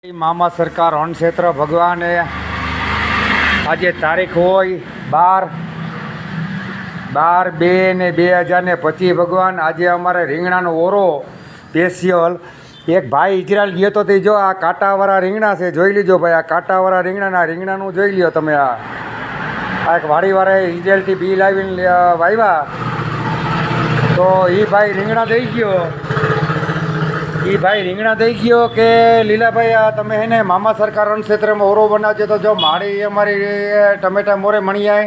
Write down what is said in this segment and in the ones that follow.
મામા સરકાર અણક્ષેત્ર ભગવાને આજે તારીખ હોય 12/2/2025 ભગવાન આજે અમારે રીંગણાનો ઓરો સ્પેશિયલ એક ભાઈ ઇઝરાયલ ગયો તો તે જો આ કાંટાવાળા રીંગણા છે, જોઈ લીજો ભાઈ, આ કાંટાવાળા રીંગણાનું જોઈ લ્યો તમે. આ એક વાડીવાળાએ ઇઝરાયલથી બી લાવીને વાવ્યા તો એ ભાઈ રીંગણા દઈ ગયો કે લીલાભાઈ આ તમે હે ને મામા સરકાર અણક્ષેત્રમાં ઓરો બનાવજો. તો જો માળી અમારી ટમેટા મોરે મણિયાય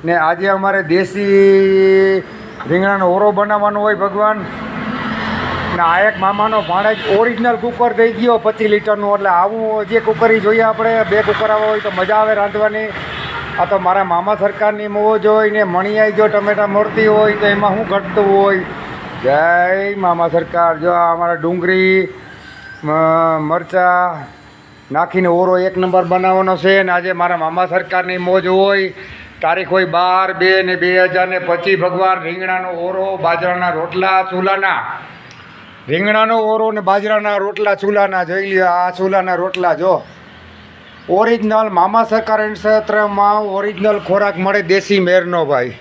ને આજે અમારે દેશી રીંગણાનો ઓરો બનાવવાનો હોય ભગવાન. ને આ એક મામાનો ભાણેજ ઓરિજિનલ કુકર દઈ ગયો 25 લીટરનું. એટલે આવું જે કુકર જોઈએ આપણે 2 કુકર આવા હોય તો મજા આવે રાંધવાની. આ તો મારા મામા સરકારની મોજ હોય ને મણિયાઈ જો ટમેટા મોરતી હોય તો એમાં શું ઘટતું હોય. જય મામા સરકાર. જો અમારા ડુંગળી મરચાં નાખીને ઓરો 1 નંબર બનાવવાનો છે. ને આજે મારા મામા સરકારની મોજ હોય, તારીખ હોય 12/2/2025 ભગવાન. રીંગણાનો ઓરો, બાજરાના રોટલા ચૂલાના, રીંગણાનો ઓરો ને બાજરાના રોટલા ચૂલાના. જોઈ લ્યો આ ચૂલાના રોટલા જો ઓરિજિનલ મામા સરકાર ક્ષેત્રમાં ઓરિજિનલ ખોરાક મળે દેશી મેરનો ભાઈ.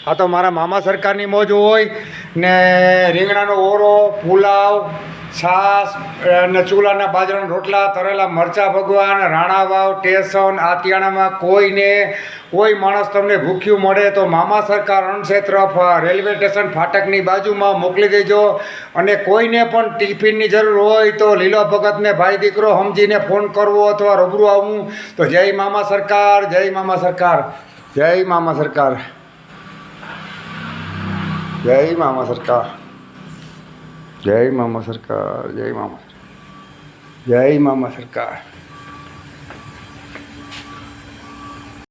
આ તો મારા મામા સરકારની મોજ હોય ને રીંગણાનો ઓરો, પુલાવ, છાશ અને ચૂલાના બાજરાના રોટલા, તરેલા મરચાં ભગવાન, રાણાવાવ, સ્ટેશન, આતિયાણામાં કોઈ માણસ તમને ભૂખ્યું મળે તો મામા સરકાર અણક્ષેત્ર રેલવે સ્ટેશન ફાટકની બાજુમાં મોકલી દેજો. અને કોઈને પણ ટિફિનની જરૂર હોય તો લીલો ભગતને ભાઈ દીકરો સમજીને ફોન કરવો અથવા રૂબરૂ આવવું. તો જય મામા સરકાર, જય મામા સરકાર, જય મામા સરકાર, જય મામા સરકાર, જય મામા સરકાર, જય મામા, જય મામા સરકાર.